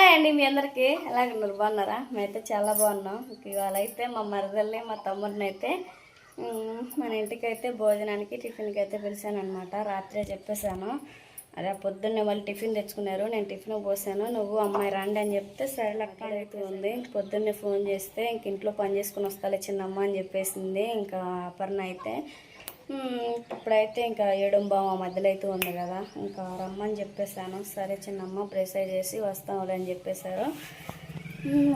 Hi అండి మీ అందరికీ ఎలాగున్నారు బాగున్నారా? మేమైతే చాలా బాగున్నాం. ఇవాళ అయితే మా మరదల్ని మా తమ్ముడిని అయితే మన ఇంటికి అయితే భోజనానికి టిఫిన్కి అయితే పిలిచాను అనమాట. రాత్రే చెప్పేశాను. అదే పొద్దున్నే వాళ్ళు టిఫిన్ తెచ్చుకున్నారు. నేను టిఫిన్ పోసాను. నువ్వు అమ్మాయి రండి అని చెప్తే సరే అక్కడ అయితే ఉంది. పొద్దున్నే ఫోన్ చేస్తే ఇంక ఇంట్లో పని చేసుకుని వస్తాలే చిన్నమ్మ అని చెప్పేసింది. ఇంకా అపర్ణ అయితే ఇప్పుడైతే ఇంకా ఏడుంబావ మధ్యలో అయితే ఉంది కదా, ఇంకా రమ్మని చెప్పేశాను. సరే చిన్నమ్మ ప్రెసై చేసి వస్తాంలే అని చెప్పేశారు.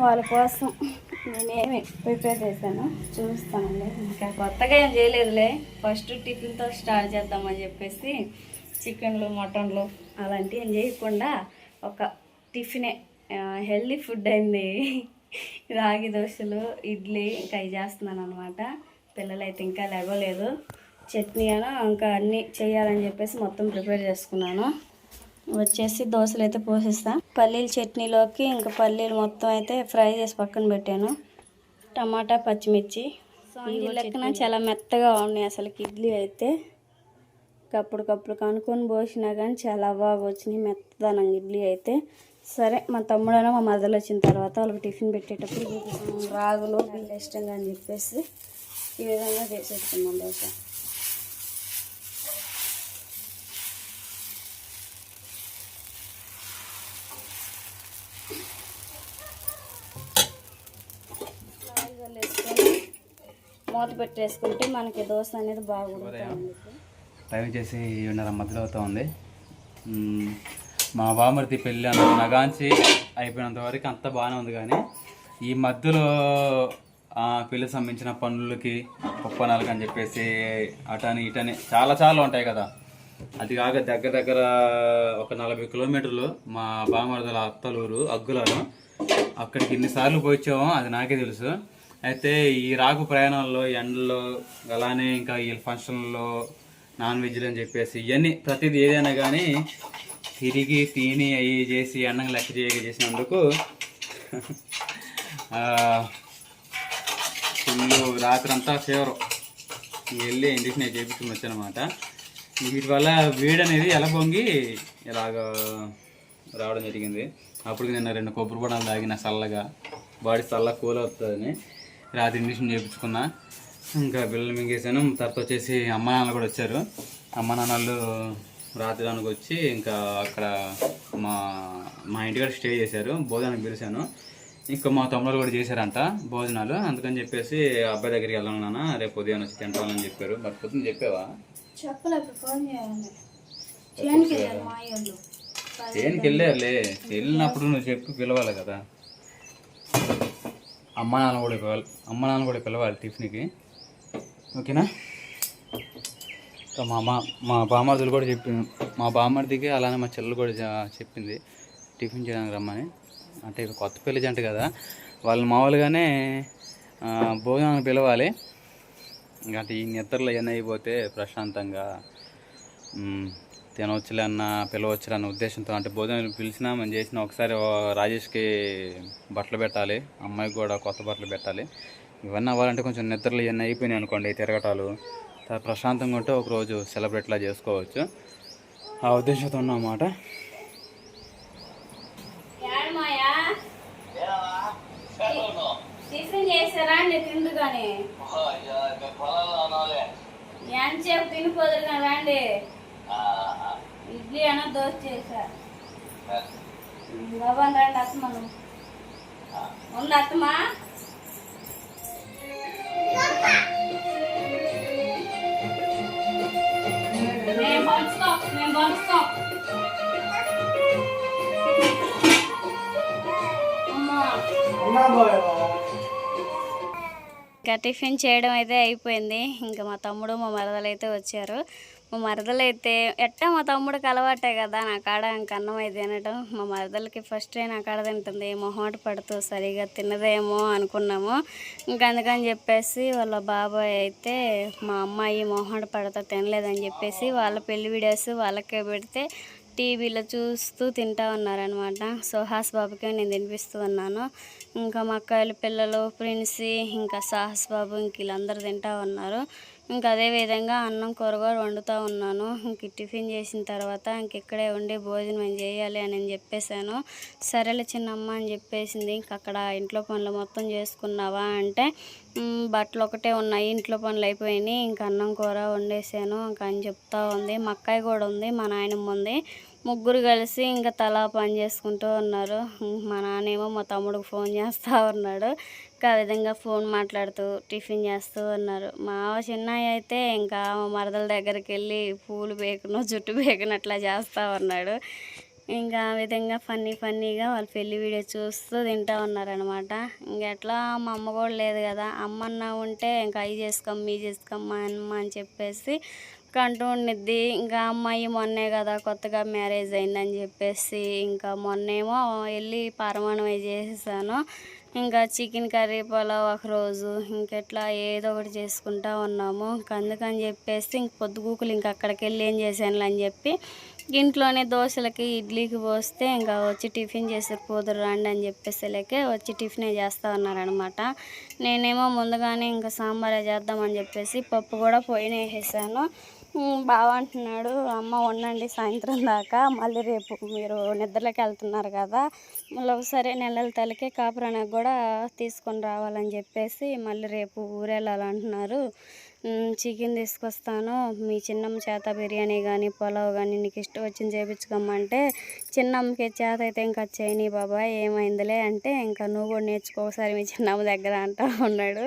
వాళ్ళ కోసం నేనేమి ప్రిపేర్ చేశాను చూస్తానండి. ఇంకా కొత్తగా ఏం చేయలేదులే, ఫస్ట్ టిఫిన్తో స్టార్ట్ చేద్దామని చెప్పేసి చికెన్లు మటన్లు అలాంటివి ఏం చేయకుండా ఒక టిఫినే హెల్దీ ఫుడ్ అయింది. రాగి దోశలు ఇడ్లీ ఇంకా అవి చేస్తున్నాను అనమాట. పిల్లలు అయితే ఇంకా లేవలేదు. చట్నీ అయినా ఇంకా అన్నీ చేయాలని చెప్పేసి మొత్తం ప్రిపేర్ చేసుకున్నాను. వచ్చేసి దోశలు అయితే పోసేస్తా. పల్లీల చట్నీలోకి ఇంకా పల్లీలు మొత్తం అయితే ఫ్రై చేసి పక్కన పెట్టాను. టమాటా పచ్చిమిర్చి ఈ లెక్కన చాలా మెత్తగా ఉన్నాయి అసలుకి ఇడ్లీ అయితే. అప్పటికప్పుడు కనుక్కొని పోసినా కానీ చాలా బాగా వచ్చినాయి మెత్తదనంగా ఇడ్లీ అయితే. సరే మా తమ్ముడైనా మా మదర్లు వచ్చిన తర్వాత వాళ్ళకి టిఫిన్ పెట్టేటప్పుడు రాగులు వీళ్ళు ఇష్టంగా అని చెప్పేసి ఈ విధంగా చేసేసుకున్నాం దోశ. వేసుకొని మూత పెట్టేసుకుంటే మనకి దోశ అనేది బాగుంటుంది. టైం చేసి 7:30 మధ్యలో అవుతూ ఉంది. మా బామర్తి పెళ్ళి నగాంచి అయిపోయినంత వరకు అంతా బాగానే ఉంది. కానీ ఈ మధ్యలో పెళ్ళి సంబంధించిన పనులకి ఒప్పనాలకి అని చెప్పేసి అటని ఇటని చాలా ఉంటాయి కదా. అది కాక దగ్గర ఒక 40 కిలోమీటర్లు మా బామర్దల అత్తలూరు అగ్గులారు. అక్కడికి ఎన్నిసార్లు పోయిచ్చామో అది నాకే తెలుసు. అయితే ఈ రాకు ప్రయాణాల్లో ఎండల్లో అలానే ఇంకా ఈ ఫంక్షన్లో నాన్ వెజ్లు అని చెప్పేసి ఇవన్నీ ప్రతిదీ ఏదైనా కానీ తిరిగి తిని అవి చేసి ఎండంగా లెక్క చేసినందుకు ఫుల్ రాత్రంతా ఫీవర్ వెళ్ళి ఇంటికి చేయించుకుని వచ్చానమాట. వీటి వల్ల వేడి అనేది ఎలా పొంగి ఇలాగ రావడం జరిగింది. అప్పుడు నిన్న 2 కొబ్బరి బొండాలు తాగిన చల్లగా బాడీ చల్లగా కూల్ అవుతుందని రాత్రి ఇంజక్షన్ చేయించుకున్నా. ఇంకా పిల్లలు మింగేసాను. తర్వాత వచ్చేసి అమ్మ నాన్నలు కూడా వచ్చారు. అమ్మ నాన్నలు రాత్రి దానికి వచ్చి ఇంకా అక్కడ మా ఇంటికాడ స్టే చేశారు. భోజనానికి పిలిచాను. ఇంకా మా తమ్ముడు కూడా చేశారంట భోజనాలు. అందుకని చెప్పేసి అబ్బాయి దగ్గరికి వెళ్ళాను నాన్న, రేపు ఉదయం వచ్చి తింటామని చెప్పారు. మరి పొద్దున్న చెప్పావా? దేనికి వెళ్ళారులే, వెళ్ళినప్పుడు నువ్వు చెప్పి పిలవాలి కదా. అమ్మ నాన్న కూడా పిలవాలి టిఫిన్కి, ఓకేనా? మా బామర్దులు కూడా మా బామర్దికి అలానే మా చెల్లెలు కూడా చెప్పింది టిఫిన్ చేయడానికి రమ్మని. అంటే ఇక కొత్త పెళ్లి జంట కదా, వాళ్ళు మామూలుగానే భోజనాన్ని పిలవాలి. అంటే ఈ నిద్రలు ఏమైనా అయిపోతే ప్రశాంతంగా తినవచ్చులే అన్న పిలవచ్చులే అన్న ఉద్దేశంతో అంటే భోజనం పిలిచినా మనం చేసిన ఒకసారి రాజేష్కి బట్టలు పెట్టాలి, అమ్మాయికి కూడా కొత్త బట్టలు పెట్టాలి. ఇవన్నీ అవ్వాలంటే కొంచెం నిద్రలు ఇవన్నీ అయిపోయినాయి అనుకోండి, తిరగటాలు ప్రశాంతంగా ఉంటే ఒకరోజు సెలబ్రేట్లా చేసుకోవచ్చు. ఆ ఉద్దేశంతో ఉన్నమాట. ఎంతసేపు తినిపోదురు కదా అండి. ఇడ్లీ అయినా దోశ చేశా. బాబాని రండి అత్తమ్మ ఉంది అత్తమ్మ. మేము పంచుతాం. ఇంకా టిఫిన్ చేయడం అయితే అయిపోయింది. ఇంకా మా తమ్ముడు మా మరదలు అయితే వచ్చారు. మా మరదలు అయితే మా తమ్ముడికి అలవాటే కదా నా కాడ ఇంక అన్నం అయితే తినడం. మా మరదలకి ఫస్ట్ నా కాడ తింటుంది. మొహమాట పడుతూ సరిగా తినదేమో అనుకున్నాము. ఇంకా అందుకని చెప్పేసి వాళ్ళ బాబాయ్ అయితే మా అమ్మాయి మొహమాట పడుతూ తినలేదని చెప్పేసి వాళ్ళ పెళ్లి వీడియోస్ వాళ్ళకే పెడితే టీవీలో చూస్తూ తింటా ఉన్నారనమాట. సుహాస్ బాబుకి నేను తినిపిస్తూ ఉన్నాను. ఇంకా మా అక్కాయిల పిల్లలు ప్రిన్సీ ఇంకా సాహస్ బాబు ఇంక వీళ్ళందరూ తింటా ఉన్నారు. ఇంకా అదే విధంగా అన్నం కూర కూడా వండుతూ ఉన్నాను. ఇంక టిఫిన్ చేసిన తర్వాత ఇంక ఇక్కడే ఉండి భోజనం చేయాలి అని చెప్పేశాను. సరేలే చిన్నమ్మ అని చెప్పేసింది. ఇంక అక్కడ ఇంట్లో పనులు మొత్తం చేసుకున్నావా అంటే బట్టలు ఒకటే ఉన్నాయి, ఇంట్లో పనులు అయిపోయినాయి, ఇంకా అన్నం కూర వండేసాను ఇంకా అని చెప్తా ఉంది. మా అక్కయ్య కూడా ఉంది, మా నాయనమ్మ ఉంది. ముగ్గురు కలిసి ఇంకా తలా పని చేసుకుంటూ ఉన్నారు. మా నాన్నేమో మా తమ్ముడికి ఫోన్ చేస్తూ ఉన్నాడు. ఇంకా ఆ విధంగా ఫోన్ మాట్లాడుతూ టిఫిన్ చేస్తూ ఉన్నారు. మా చిన్నయ్య అయితే ఇంకా మా మరదల దగ్గరికి వెళ్ళి పూలు బేకను జుట్టు బేకను అట్లా చేస్తూ ఉన్నాడు. ఇంకా ఆ విధంగా ఫన్నీగా వాళ్ళ పెళ్లి వీడియో చూస్తూ తింటూ ఉన్నారనమాట. ఇంకెట్లా మా అమ్మ కూడా లేదు కదా, అమ్మన్నా ఉంటే ఇంకా అవి చేసుకోమ్మ ఇవి చేసుకోమ్మా అమ్మ అని చెప్పేసి కంటూ ఉండిద్ది. ఇంకా అమ్మాయి మొన్నే కదా కొత్తగా మ్యారేజ్ అయిందని చెప్పేసి ఇంకా మొన్నేమో వెళ్ళి పరమాణం చేసేసాను. ఇంకా చికెన్ కర్రీ పొలావ్ ఒకరోజు ఇంకెట్లా ఏదో ఒకటి చేసుకుంటా ఉన్నాము. ఇంకా అందుకని చెప్పేసి ఇంక పొద్దుగూకులు ఇంక అక్కడికి వెళ్ళి ఏం చేశాను అని చెప్పి ఇంట్లోనే దోశలకి ఇడ్లీకి పోస్తే ఇంకా వచ్చి టిఫిన్ చేసి పోదురు రండి అని చెప్పేసి లేకే వచ్చి టిఫినే చేస్తూ ఉన్నారనమాట. నేనేమో ముందుగానే ఇంకా సాంబారే చేద్దామని చెప్పేసి పప్పు కూడా పొయ్యిన వేసేసాను. బావ అంటున్నాడు, అమ్మ ఉండండి సాయంత్రం దాకా, మళ్ళీ రేపు మీరు నిద్రలోకి వెళ్తున్నారు కదా, మళ్ళీ ఒకసారి నెలల తలకే కాపురానికి కూడా తీసుకొని రావాలని చెప్పేసి మళ్ళీ రేపు ఊరెళ్ళాలంటున్నారు. చికెన్ తీసుకొస్తాను, మీ చిన్నమ్మ చేత బిర్యానీ కానీ పులావ్ కానీ నీకు ఇష్టం వచ్చింది చేయించుకోమంటే చిన్నమ్మకి చేత అయితే ఇంకా చేయని బాబాయ్ ఏమైందిలే అంటే ఇంకా నువ్వు కూడా నేర్చుకో ఒకసారి మీ చిన్నమ్మ దగ్గర అంటూ ఉన్నాడు.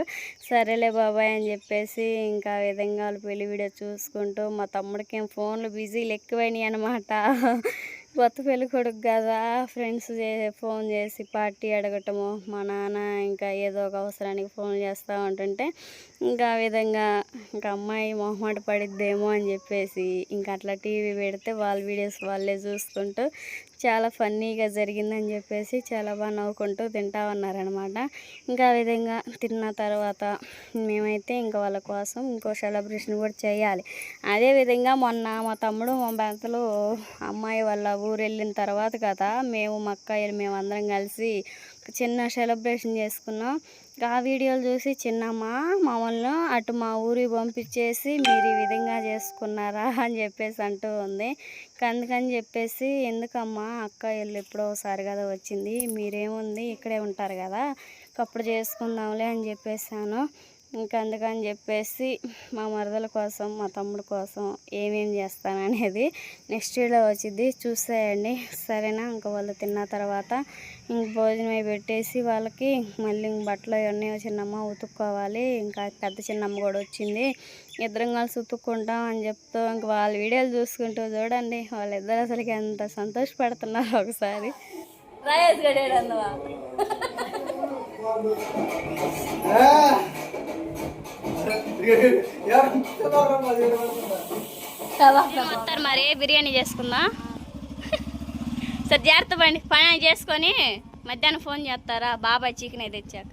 సరేలే బాబాయ్ అని చెప్పేసి ఇంకా ఆ విధంగా వాళ్ళు పెళ్లి వీడియో చూసుకుంటూ మా తమ్ముడికి ఏం ఫోన్లు బిజీలు ఎక్కువైనాయి అనమాట. కొత్త పెళ్ళి కొడుకు కదా, ఫ్రెండ్స్ ఫోన్ చేసి పార్టీ అడగటము, మా నాన్న ఇంకా ఏదో ఒక అవసరానికి ఫోన్ చేస్తూ ఉంటుంటే ఇంకా ఆ విధంగా ఇంకా అమ్మాయి మొహమాట పడిద్దేమో అని చెప్పేసి ఇంకా అట్లా టీవీ పెడితే వాళ్ళ వీడియోస్ వాళ్ళే చూసుకుంటూ చాలా ఫన్నీగా జరిగిందని చెప్పేసి చాలా బాగా నవ్వుకుంటూ తింటా ఉన్నారనమాట. ఇంకా ఆ విధంగా తిన్న తర్వాత మేమైతే ఇంకా వాళ్ళ కోసం ఇంకో సెలబ్రేషన్ కూడా చేయాలి. అదేవిధంగా మొన్న మా తమ్ముడు మా భర్తలు అమ్మాయి వాళ్ళ ఊరు వెళ్ళిన తర్వాత కదా మేము మా అక్కయ్యలు మేమందరం కలిసి చిన్న సెలబ్రేషన్ చేసుకున్నాం. ఆ వీడియోలు చూసి చిన్నమ్మ మమ్మల్ని అటు మా ఊరికి పంపించేసి మీరు ఈ విధంగా చేసుకున్నారా అని చెప్పేసి అంటూ ఉంది. అందుకని చెప్పేసి ఎందుకమ్మా అక్క వీళ్ళు ఎప్పుడో ఒకసారి కదా వచ్చింది, మీరేముంది ఇక్కడే ఉంటారు కదా, అప్పుడు చేసుకుందాంలే అని చెప్పేసాను. ఇంకా అందుకని చెప్పేసి మా మరదల కోసం మా తమ్ముడు కోసం ఏమేమి చేస్తాననేది నెక్స్ట్ వీడియో వచ్చింది చూసేయండి, సరేనా. ఇంకా వాళ్ళు తిన్న తర్వాత ఇంక భోజనం పెట్టేసి వాళ్ళకి మళ్ళీ బట్టలు ఇవన్నీ చిన్నమ్మ ఉతుక్కోవాలి. ఇంకా పెద్ద చిన్నమ్మ కూడా వచ్చింది, ఇద్దరం కలిసి ఉతుక్కుంటాం అని చెప్తూ ఇంక వాళ్ళ వీడియోలు చూసుకుంటూ చూడండి వాళ్ళిద్దరు అసలుకి ఎంత సంతోషపడుతున్నారు. ఒకసారి రాయేష్ గడేడు అన్నవా వస్తారు మరి బిర్యానీ చేసుకుందా. సరే జాగ్రత్త పని చేసుకొని మధ్యాహ్నం ఫోన్ చేస్తారా బాబాయ్ చికెన్ అయితే తెచ్చాక.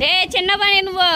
ఏ చిన్న పని నువ్వు